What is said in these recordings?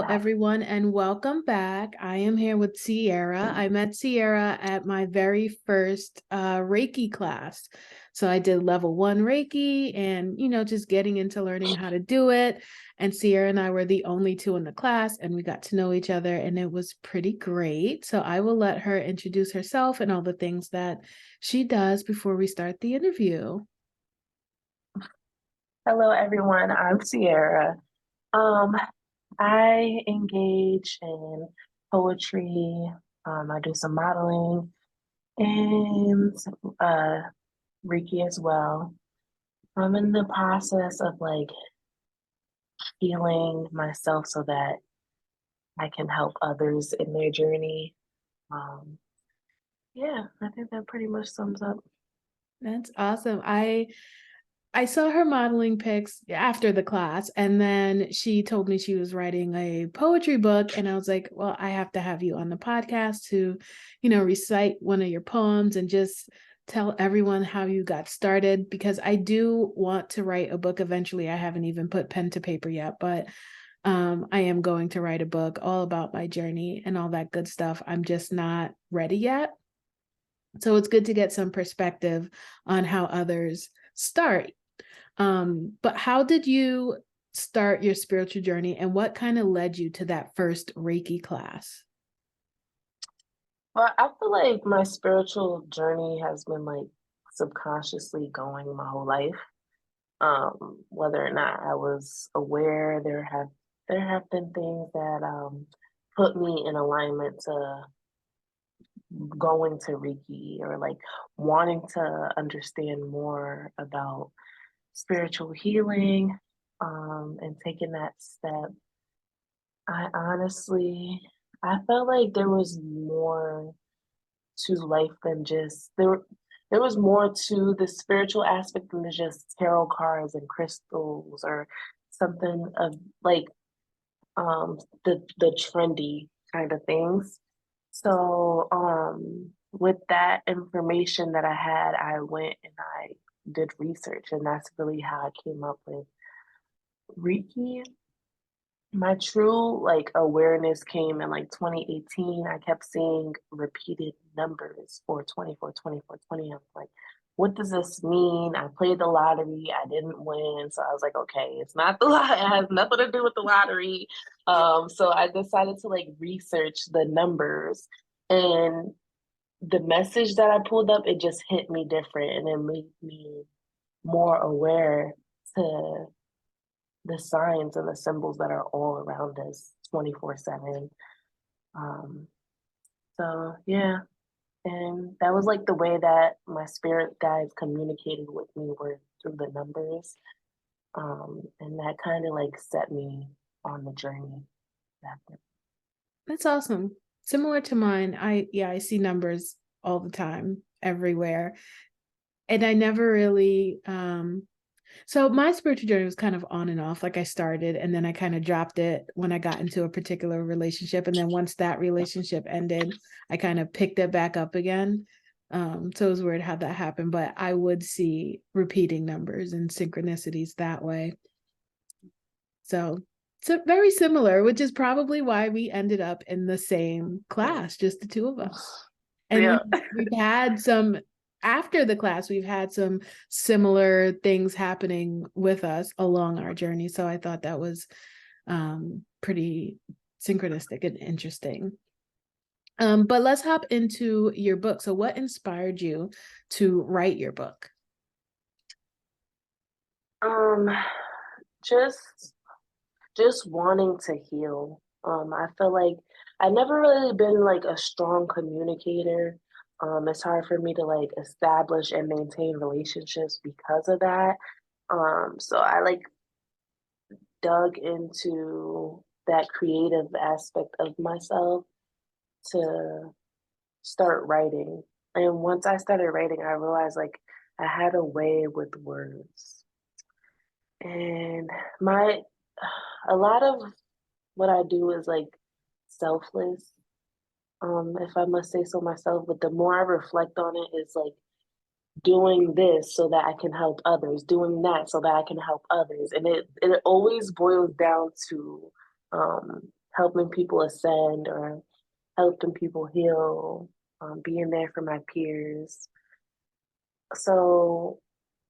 everyone, and welcome back. I am here with Sierra. I met Sierra at my very first Reiki class. So I did level 1 Reiki and, just getting into learning how to do it. And Sierra and I were the only two in the class, and we got to know each other, and it was pretty great. So I will let her introduce herself and all the things that she does before we start the interview. Hello, everyone. I'm Sierra. Um, I engage in poetry. I do some modeling and uh, Reiki as well. I'm in the process of healing myself so that I can help others in their journey. Um, yeah, I think that pretty much sums up. That's awesome. I saw her modeling pics after the class, and then she told me she was writing a poetry book, and I was like, well, I have to have you on the podcast to, recite one of your poems and just tell everyone how you got started, because I do want to write a book eventually. I haven't even put pen to paper yet, but I am going to write a book all about my journey and all that good stuff. I'm just not ready yet. So it's good to get some perspective on how others start. But how did you start your spiritual journey, and what kind of led you to that first Reiki class? Well, I feel like my spiritual journey has been subconsciously going my whole life. Whether or not I was aware, there have been things that put me in alignment to going to Reiki or wanting to understand more about spiritual healing, and taking that step. I honestly, I felt like there was more to life than just there was more to the spiritual aspect than just tarot cards and crystals or something of the trendy kind of things. So with that information that I had, I went and I did research, and that's really how I came up with Reiki. My true awareness came in 2018. I kept seeing repeated numbers for 24, 24, 20. I'm like, what does this mean? I played the lottery. I didn't win. So I was like, okay, it's not the lot. It has nothing to do with the lottery. So I decided to research the numbers, and the message that I pulled up, it just hit me different, and it made me more aware to the signs and the symbols that are all around us 24/7. Um, so yeah, and that was the way that my spirit guides communicated with me were through the numbers. And that kind of set me on the journey. That's awesome. Similar to mine. I see numbers all the time, everywhere. And I never really so my spiritual journey was kind of on and off. Like I started and then I kind of dropped it when I got into a particular relationship. And then once that relationship ended, I kind of picked it back up again. So it was weird how that happened, but I would see repeating numbers and synchronicities that way. So very similar, which is probably why we ended up in the same class, just the two of us. And Yeah. we've had some, after the class, we've had some similar things happening with us along our journey. So I thought that was pretty synchronistic and interesting. But let's hop into your book. So what inspired you to write your book? Um, just wanting to heal. I feel like I never really been a strong communicator. It's hard for me to establish and maintain relationships because of that. So I dug into that creative aspect of myself to start writing. And once I started writing, I realized I had a way with words. And my a lot of what I do is selfless, if I must say so myself. But the more I reflect on it, it's doing this so that I can help others, doing that so that I can help others. And it always boils down to helping people ascend or helping people heal, being there for my peers. So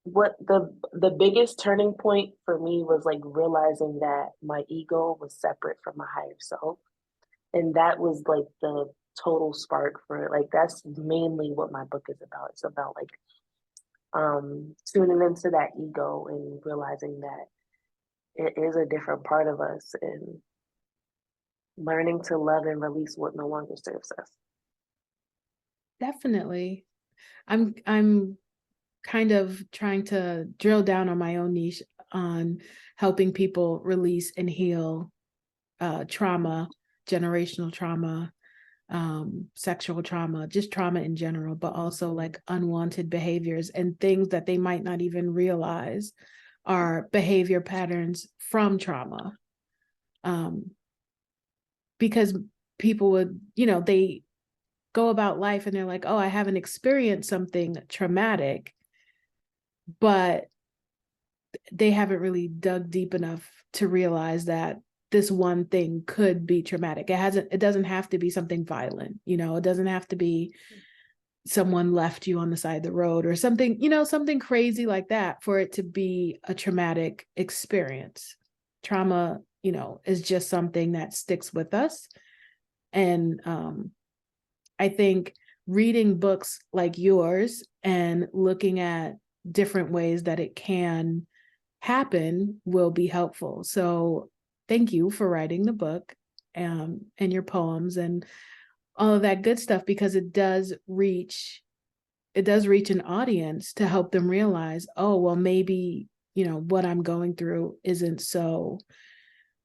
what the biggest turning point for me was like realizing that my ego was separate from my higher self. And that was like the total spark for it. Like that's mainly what my book is about. It's about like tuning into that ego and realizing that it is a different part of us and learning to love and release what no longer serves us. Definitely. I'm kind of trying to drill down on my own niche on helping people release and heal trauma, generational trauma, sexual trauma, just trauma in general, but also like unwanted behaviors and things that they might not even realize are behavior patterns from trauma. Because people would, they go about life and they're like, oh, I haven't experienced something traumatic, but they haven't really dug deep enough to realize that this one thing could be traumatic. It doesn't have to be something violent, it doesn't have to be someone left you on the side of the road or something, something crazy like that for it to be a traumatic experience. Trauma, is just something that sticks with us. And I think reading books like yours and looking at different ways that it can happen will be helpful. So thank you for writing the book and your poems and all of that good stuff, because it does reach an audience to help them realize, oh, well, maybe, what I'm going through isn't so,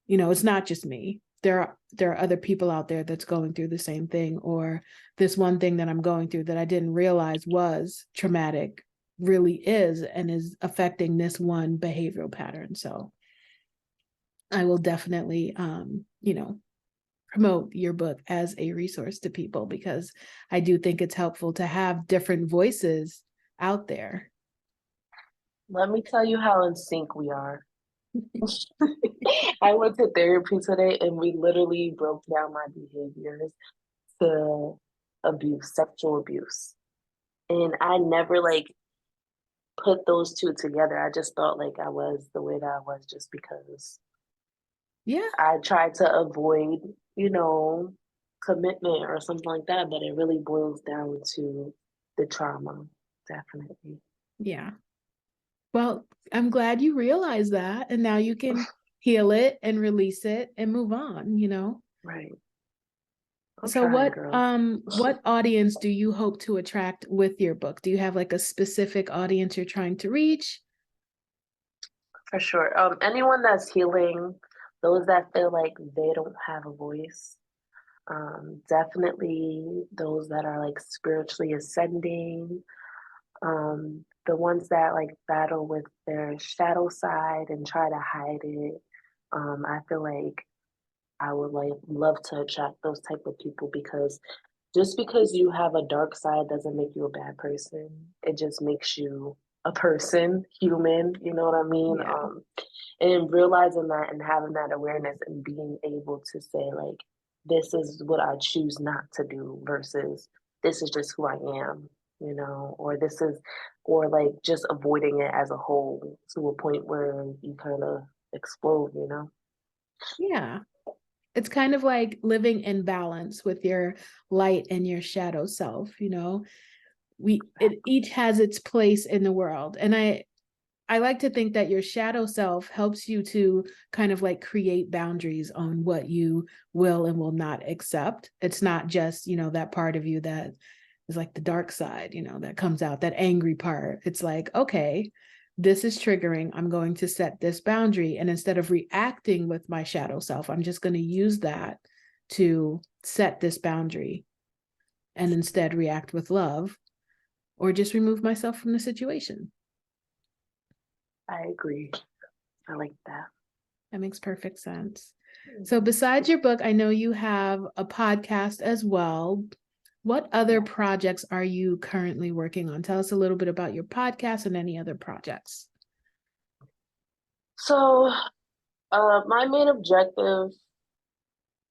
it's not just me. There are other people out there that's going through the same thing, or this one thing that I'm going through that I didn't realize was traumatic really is and is affecting this one behavioral pattern. So I will definitely promote your book as a resource to people, because I do think it's helpful to have different voices out there. Let me tell you how in sync we are. I went to therapy today and we literally broke down my behaviors to abuse, sexual abuse. And I never like put those two together. I just thought like I was the way that I was just because Yeah. I tried to avoid, you know, commitment or something like that, but it really boils down to the trauma, definitely. Yeah. Well, I'm glad you realized that. And now you can heal it and release it and move on. Right. I'm So trying, what girl. um what audience do you hope to attract with your book? Do you have like a specific audience you're trying to reach? For sure. Anyone that's healing, those that feel like they don't have a voice, definitely those that are like spiritually ascending, the ones that like battle with their shadow side and try to hide it. I feel like I would like love to attract those type of people because just because you have a dark side doesn't make you a bad person. It just makes you a person, human, you know what I mean? Yeah. And realizing that and having that awareness and being able to say like this is what I choose not to do versus this is just who I am, or this is or like just avoiding it as a whole to a point where you kind of explode. Yeah. It's kind of like living in balance with your light and your shadow self. It each has its place in the world. And I like to think that your shadow self helps you to kind of like create boundaries on what you will and will not accept. It's not just, that part of you that is like the dark side, that comes out, that angry part. It's like, okay, this is triggering. I'm going to set this boundary. And instead of reacting with my shadow self, I'm just going to use that to set this boundary and instead react with love or just remove myself from the situation. I agree. I like that. That makes perfect sense. So, besides your book, I know you have a podcast as well. What other projects are you currently working on? Tell us a little bit about your podcast and any other projects. So, my main objective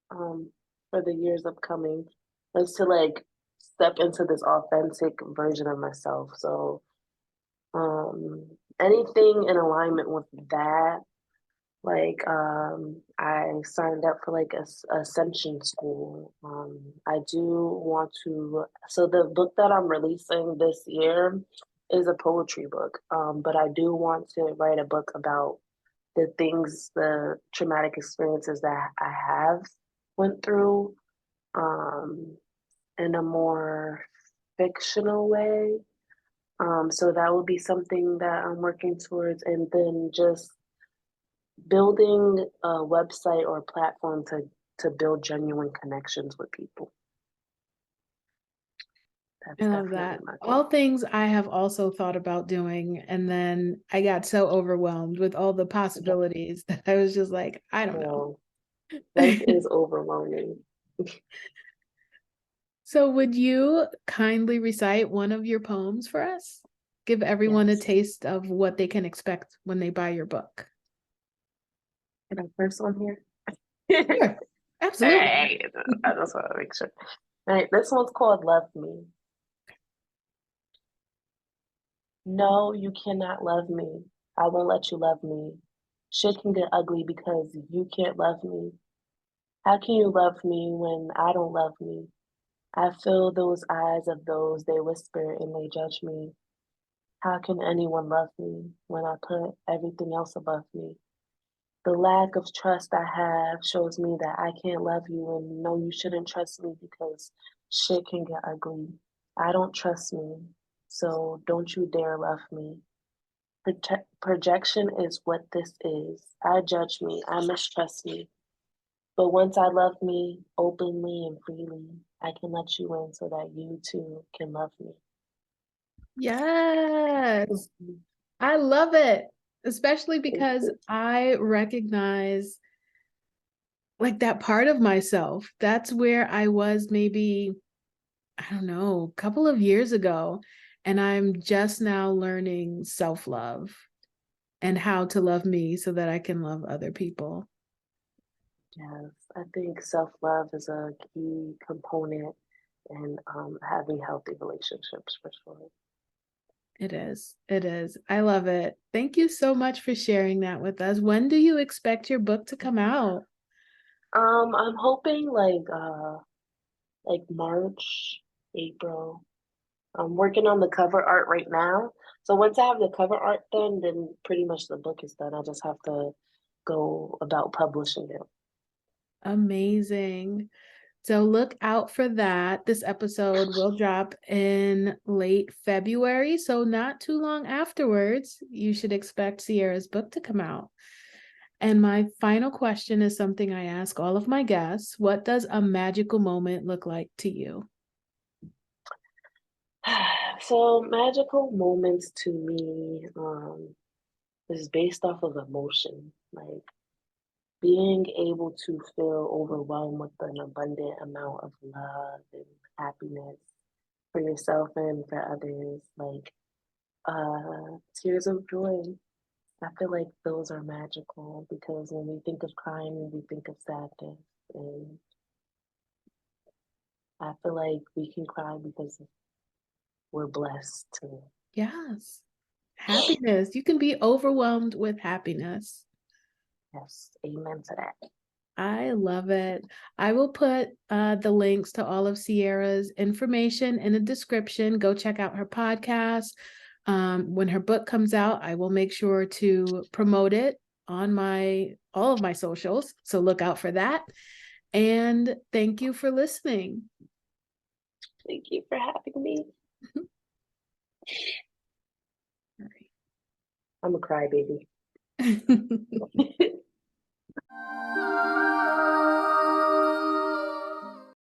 for the years upcoming is to like step into this authentic version of myself. So um, anything in alignment with that, like I signed up for like a ascension school. I do want to. So the book that I'm releasing this year is a poetry book. But I do want to write a book about the things, the traumatic experiences that I have went through, um, in a more fictional way. So that would be something that I'm working towards, and then just building a website or platform to build genuine connections with people. I That's love definitely that. my All goal. things I have also thought about doing. And then I got so overwhelmed with all the Yeah. possibilities that I was just like, I don't know. No, life is overwhelming. So, would you kindly recite one of your poems for us? Give everyone a Yes. taste of what they can expect when they buy your book. And our first one here. Sure, absolutely. Hey, I just want to make sure. All right, this one's called Love Me. No, you cannot love me. I won't let you love me. Shit can get ugly because you can't love me. How can you love me when I don't love me? I feel those eyes of those, they whisper and they judge me. How can anyone love me when I put everything else above me? The lack of trust I have shows me that I can't love you, and no, you shouldn't trust me because shit can get ugly. I don't trust me, so don't you dare love me. Projection is what this is. I judge me, I mistrust me. But once I love me openly and freely, I can let you in so that you too can love me. Yes, I love it, especially Thank because you. I recognize like that part of myself. That's where I was maybe, I don't know, a couple of years ago. And I'm just now learning self love and how to love me so that I can love other people. Yes, I think self love is a key component in having healthy relationships for sure. It is. It is. I love it. Thank you so much for sharing that with us. When do you expect your book to come out? I'm hoping like March, April. I'm working on the cover art right now. So once I have the cover art done, then pretty much the book is done. I just have to go about publishing it. Amazing. So look out for that. This episode will drop in late February. So not too long afterwards, you should expect Sierra's book to come out. And my final question is something I ask all of my guests. What does a magical moment look like to you? So magical moments to me is based off of emotion, like being able to feel overwhelmed with an abundant amount of love and happiness for yourself and for others, like tears of joy. I feel like those are magical because when we think of crying, we think of sadness, and I feel like we can cry because we're blessed to. Yes, happiness. You can be overwhelmed with happiness. Yes, amen to that. I love it. I will put the links to all of Sierra's information in the description. Go check out her podcast. When her book comes out, I will make sure to promote it on my all of my socials. So look out for that. And thank you for listening. Thank you for having me. All I'm a crybaby. right.